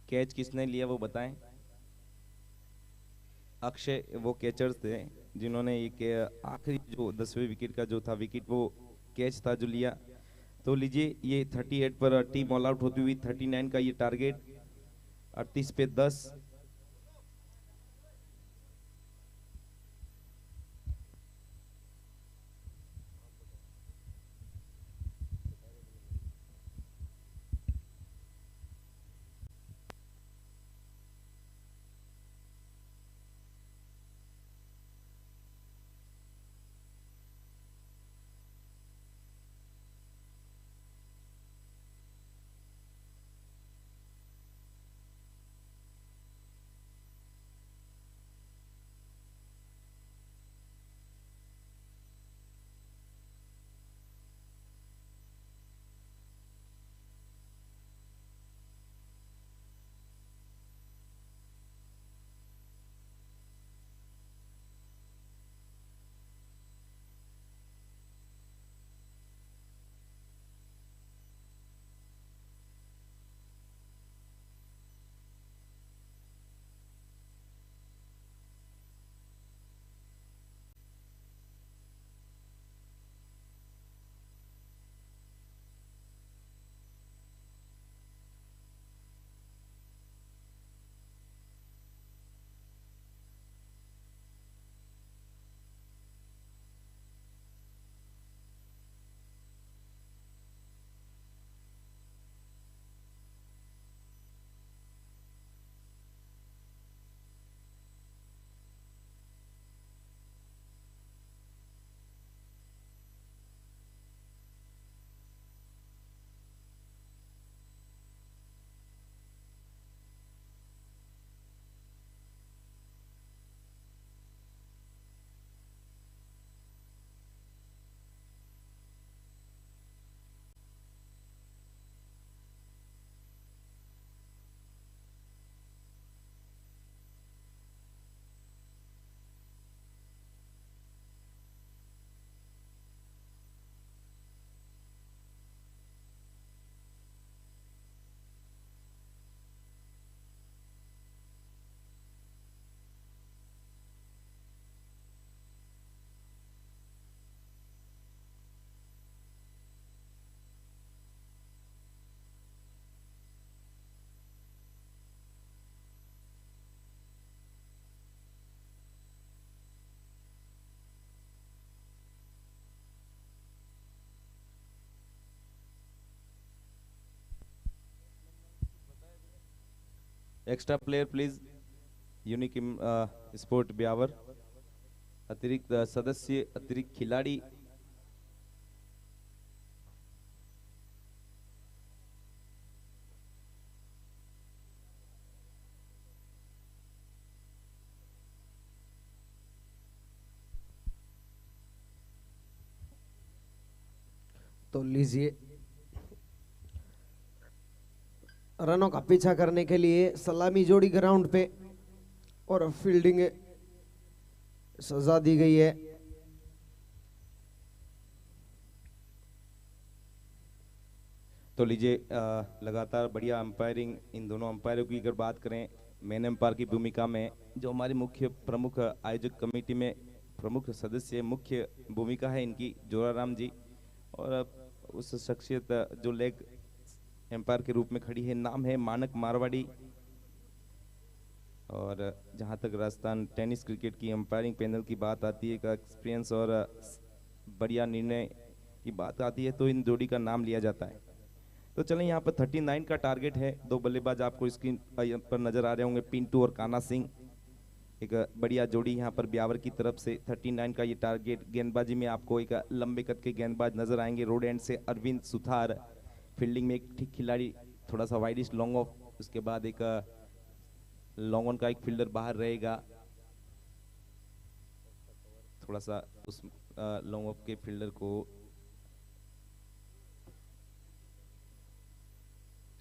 कैच किसने लिया वो बताएं। अक्षय वो कैचर्स थे जिन्होंने एक आखिरी जो 10वें विकेट का जो था विकेट, वो कैच था जो लिया। तो लीजिए ये 38 पर टीम ऑल आउट होती हुई, 39 का ये टारगेट, 38 पे 10। Extra player please, unique sport Beawar, अतिरिक्त सदस्य, अतिरिक्त खिलाड़ी। तो लीजिए, रनों का पीछा करने के लिए सलामी जोड़ी ग्राउंड पे और फील्डिंग सजा दी गई है। तो लीजिए, लगातार बढ़िया अंपायरिंग इन दोनों अंपायरों की अगर बात करें, मेन अंपायर की भूमिका में जो हमारी मुख्य प्रमुख आयोजक कमेटी में प्रमुख सदस्य, मुख्य भूमिका है इनकी जोराराम जी, और उस शख्सियत जो लेग एम्पायर के रूप में खड़ी है, नाम है मानक मारवाड़ी। और जहां तक राजस्थान टेनिस क्रिकेट की अंपायरिंग पैनल की बात आती है, का एक्सपीरियंस और बढ़िया निर्णय की बात आती है, तो इन जोड़ी का नाम लिया जाता है। तो चलें, यहाँ पर 39 का टारगेट है। दो बल्लेबाज आपको स्क्रीन पर नजर आ रहे होंगे, पिंटू और कान्हा सिंह। एक बढ़िया जोड़ी यहाँ पर ब्यावर की तरफ से 39 का ये टारगेट। गेंदबाजी में आपको एक लंबे कद के गेंदबाज नजर आएंगे। रोड एंड से अरविंद सुथार, फील्डिंग में एक ठीक खिलाड़ी, थोड़ा सा वाइडिश लॉन्ग ऑफ, उसके बाद एक लॉन्ग ऑन का एक फील्डर बाहर रहेगा, थोड़ा सा उस लॉन्ग ऑफ के फील्डर को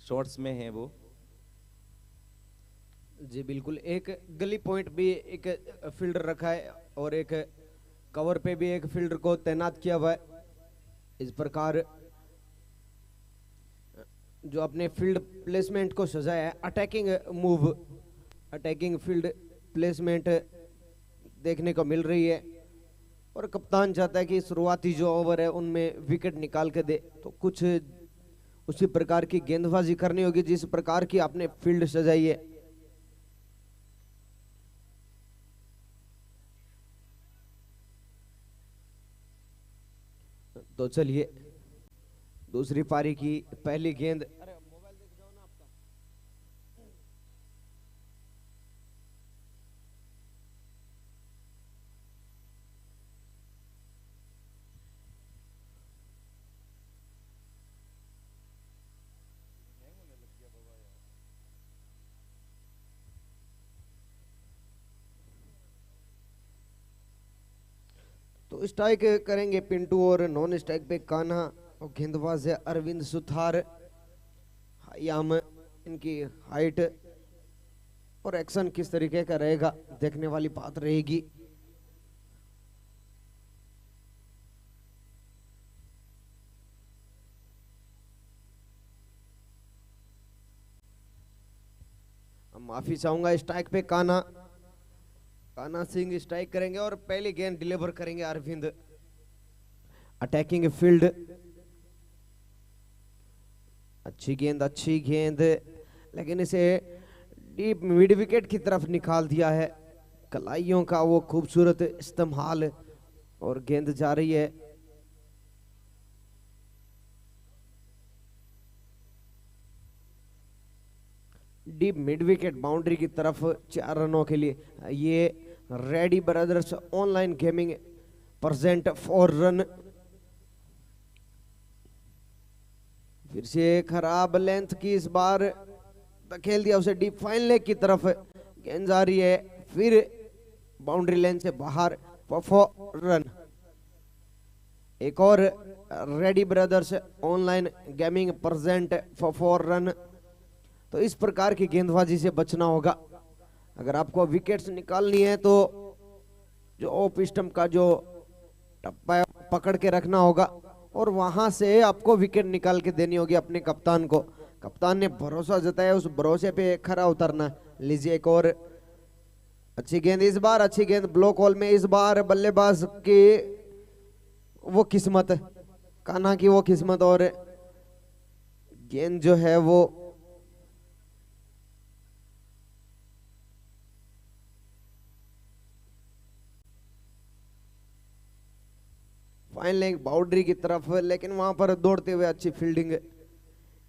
शॉर्ट्स में है वो। जी बिल्कुल, एक गली पॉइंट भी एक फील्डर रखा है और एक कवर पे भी एक फील्डर को तैनात किया हुआ है। इस प्रकार जो अपने फील्ड प्लेसमेंट को सजाया है, attacking move, attacking field placement देखने को मिल रही है। और कप्तान चाहता है कि शुरुआती जो ओवर है उनमें विकेट निकाल के दे, तो कुछ उसी प्रकार की गेंदबाजी करनी होगी जिस प्रकार की आपने फील्ड सजाई है। तो चलिए, दूसरी पारी की पहली गेंद। तो स्ट्राइक करेंगे पिंटू और नॉन स्ट्राइक पे कान्हा, और गेंदबाज है अरविंद सुथार। आयाम इनकी हाइट और एक्शन किस तरीके का रहेगा, देखने वाली बात रहेगी। माफी चाहूंगा, स्ट्राइक पे कान्हा, कान्हा सिंह स्ट्राइक करेंगे और पहली गेंद डिलीवर करेंगे अरविंद। अटैकिंग फील्ड, अच्छी गेंद, लेकिन इसे डीप मिड विकेट की तरफ निकाल दिया है। कलाइयों का वो खूबसूरत इस्तेमाल, और गेंद जा रही है डीप मिड विकेट बाउंड्री की तरफ 4 रनों के लिए। ये ready brothers online gaming present 4 run. फिर से खराब लेंथ की, इस बार धकेल दिया उसे डीप फाइन लेग की तरफ। गेंद जा रही है, फिर बाउंड्री लाइन से बाहर 4 रन। एक और ready brothers online gaming present 4 run. तो इस प्रकार की गेंदबाजी से बचना होगा अगर आपको विकेट्स निकालनी है। तो जो ऑफ स्टंप का जो टप्पा है पकड़ के रखना होगा, और वहां से आपको विकेट निकाल के देनी होगी अपने कप्तान को। कप्तान ने भरोसा जताया, उस भरोसे पे खरा उतरना। लीजिए एक और अच्छी गेंद, इस बार अच्छी गेंद ब्लॉक होल में। इस बार बल्लेबाज की वो किस्मत, कान्हा की वो किस्मत, और गेंद जो है वो फाइन लेग बाउंड्री की तरफ, लेकिन वहां पर दौड़ते हुए अच्छी फील्डिंग,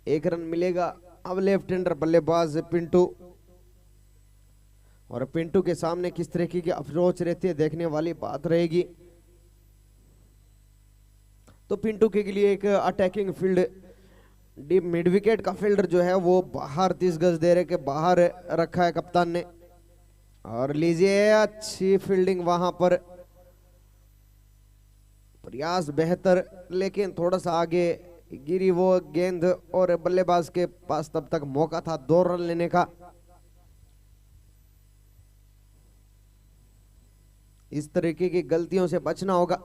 1 रन मिलेगा। अब लेफ्ट हैंडर बल्लेबाज पिंटू, और पिंटू के सामने किस तरीके की अप्रोच रहती है देखने वाली बात रहेगी। तो पिंटू के लिए एक attacking field deep mid wicket का फील्डर जो है वो बाहर 30 गज दायरे के बाहर रखा है कप्तान ने। और लीजिए अच्छी फील्डिंग वहां पर, प्रयास बेहतर, लेकिन थोड़ा सा आगे गिरी वो गेंद और बल्लेबाज के पास तब तक मौका था 2 रन लेने का। इस तरीके की गलतियों से बचना होगा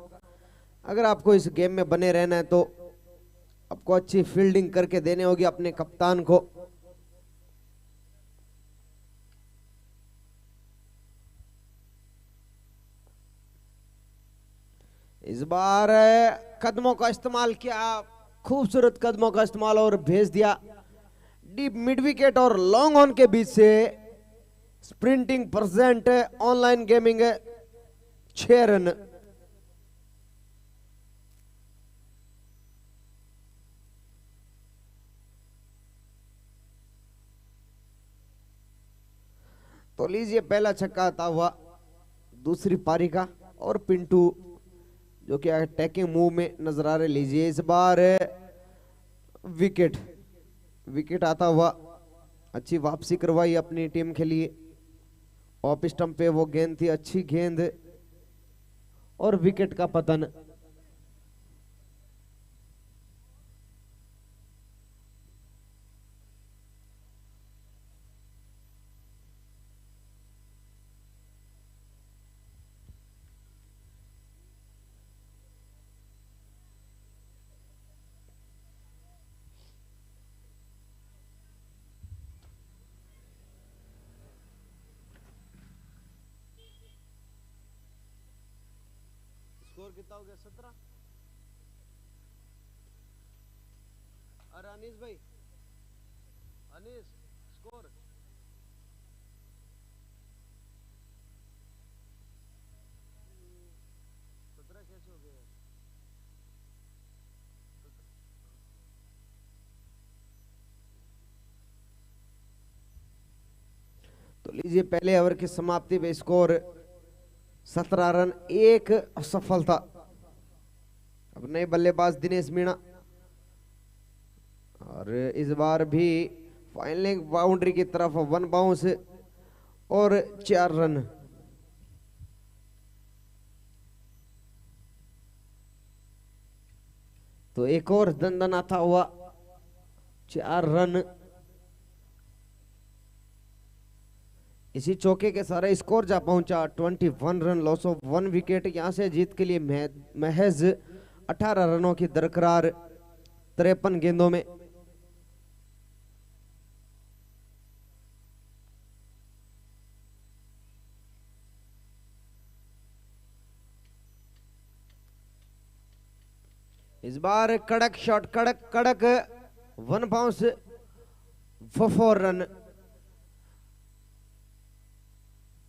अगर आपको इस गेम में बने रहना है। तो आपको अच्छी फील्डिंग करके देने होगी अपने कप्तान को। इस बार कदमों का इस्तेमाल किया, खूबसूरत कदमों का इस्तेमाल, और भेज दिया डीप मिड विकेट और लॉन्ग ऑन के बीच से। Sprinting percent online gaming 6 run. तो लीजिए पहला छक्का आता हुआ दूसरी पारी का, और पिंटू जो कि अटैकिंग मूव में नजर आ रहे। लीजिए इस बार विकेट विकेट आता हुआ, अच्छी वापसी करवाई अपनी टीम के लिए। ऑफ स्टंप पे वो गेंद थी, अच्छी गेंद, और विकेट का पतन। स्कोर कितना हो गया? 17। अरे अनीस भाई, अनीस स्कोर। 17 कैसे हो गया? तो लीजिए पहले ओवर की समाप्ति पे स्कोर 17 रन, 1 असफलता। अब नए बल्लेबाज दिनेश मीणा, और इस बार भी फाइनलिंग बाउंड्री की तरफ 1 बाउंस और 4 रन। तो एक और दंदनाता हुआ 4 रन। इसी चौके के सारा स्कोर जा पहुंचा 21 रन, लॉस ऑफ 1 विकेट। यहां से जीत के लिए महज 18 रनों की दरकरार 53 गेंदों में। इस बार कड़क शॉट, कड़क कड़क 1 बाउंस 4 रन।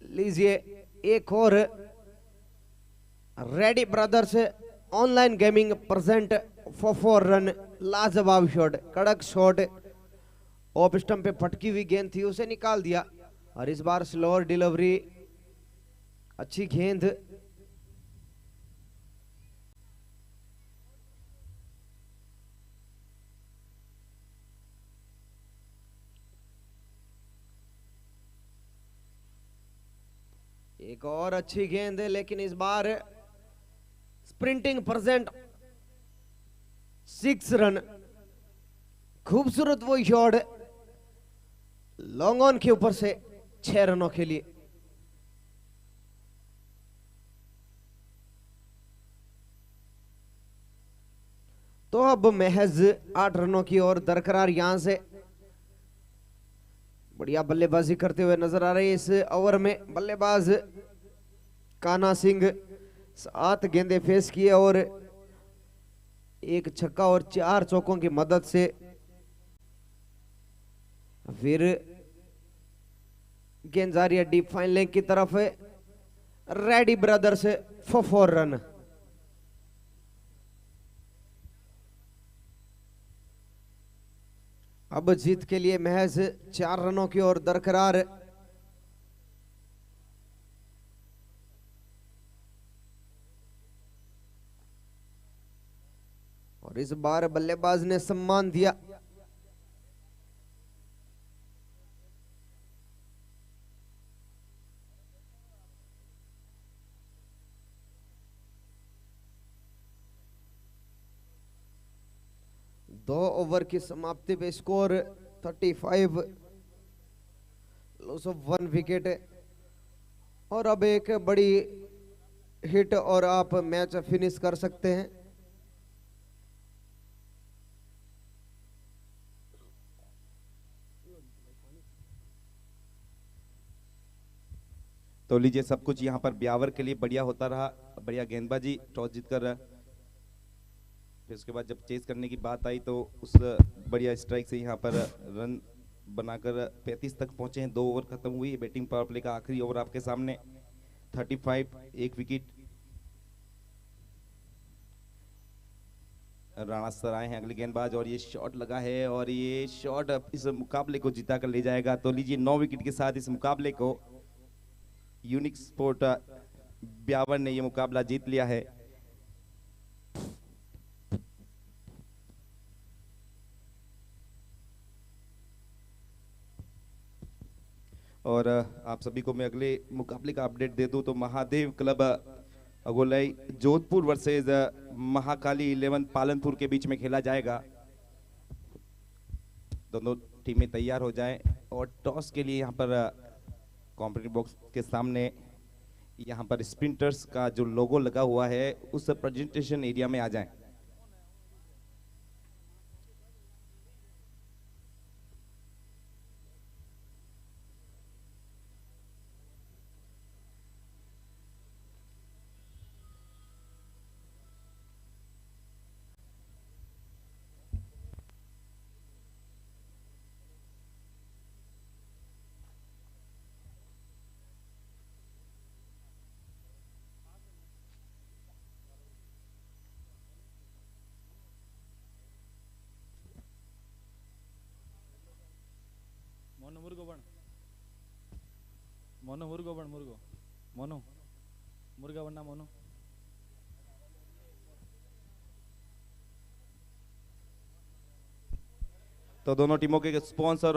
लीजिए एक और ready brothers online gaming present 4 run. लाजवाब शॉट, कड़क शॉट, ऑफ स्टंप पे फटकी हुई गेंद थी, उसे निकाल दिया। और इस बार स्लोअर डिलीवरी, अच्छी गेंद। एक और अच्छी गेंद, लेकिन इस बार स्प्रिंटिंग प्रेजेंट 6 रन। खूबसूरत वो शॉट लॉन्ग ऑन के ऊपर से 6 रनों के लिए। तो अब महज 8 रनों की ओर दरकरार यहां से। बढ़िया बल्लेबाजी करते हुए नजर आ रहे हैं इस ओवर में बल्लेबाज कान्हा सिंह। 7 गेंदें फेस किए और 1 छक्का और 4 चौकों की मदद से फिर गेंद जा रही है डीप फाइन लेग की तरफ। Ready brothers 4 run. अब जीत के लिए महज 4 रनों की ओर दरकरार। इस बार बल्लेबाज ने सम्मान दिया। दो ओवर की समाप्ति पे स्कोर 35, लॉस ऑफ 1 विकेट। और अब एक बड़ी हिट और आप मैच फिनिश कर सकते हैं। तो लीजिए, सब कुछ यहाँ पर ब्यावर के लिए बढ़िया होता रहा, बढ़िया गेंदबाजी, टॉस जीतकर। फिर उसके बाद जब चेस करने की बात आई तो उस बढ़िया स्ट्राइक से यहाँ पर रन बनाकर 35 तक पहुंचे हैं। 2 ओवर खत्म हुई। बैटिंग पावर प्ले का आखिरी ओवर आपके सामने। 35, 1 विकेट। राणा सर आए हैं अगले गेंदबाज और ये शॉट लगा है और ये शॉट इस मुकाबले को जिता कर ले जाएगा। तो लीजिए, 9 विकेट के साथ इस मुकाबले को यूनिक स्पोर्ट ब्यावर ने ये मुकाबला जीत लिया है। और आप सभी को मैं अगले मुकाबले का अपडेट दे दूं तो महादेव क्लब अगोलाई जोधपुर वर्सेस महाकाली 11 पालनपुर के बीच में खेला जाएगा। दोनों टीमें तैयार हो जाएं और टॉस के लिए यहाँ पर कॉम्पिटिटिव बॉक्स के सामने यहाँ पर स्प्रिंटर्स का जो लोगो लगा हुआ है उस प्रेजेंटेशन एरिया में आ जाएं। मोनो मुर्गो बन मोनो मुर्गो बन मुर्गो मोनो मुर्गा बनना मोनो। तो दोनों टीमों के स्पॉन्सर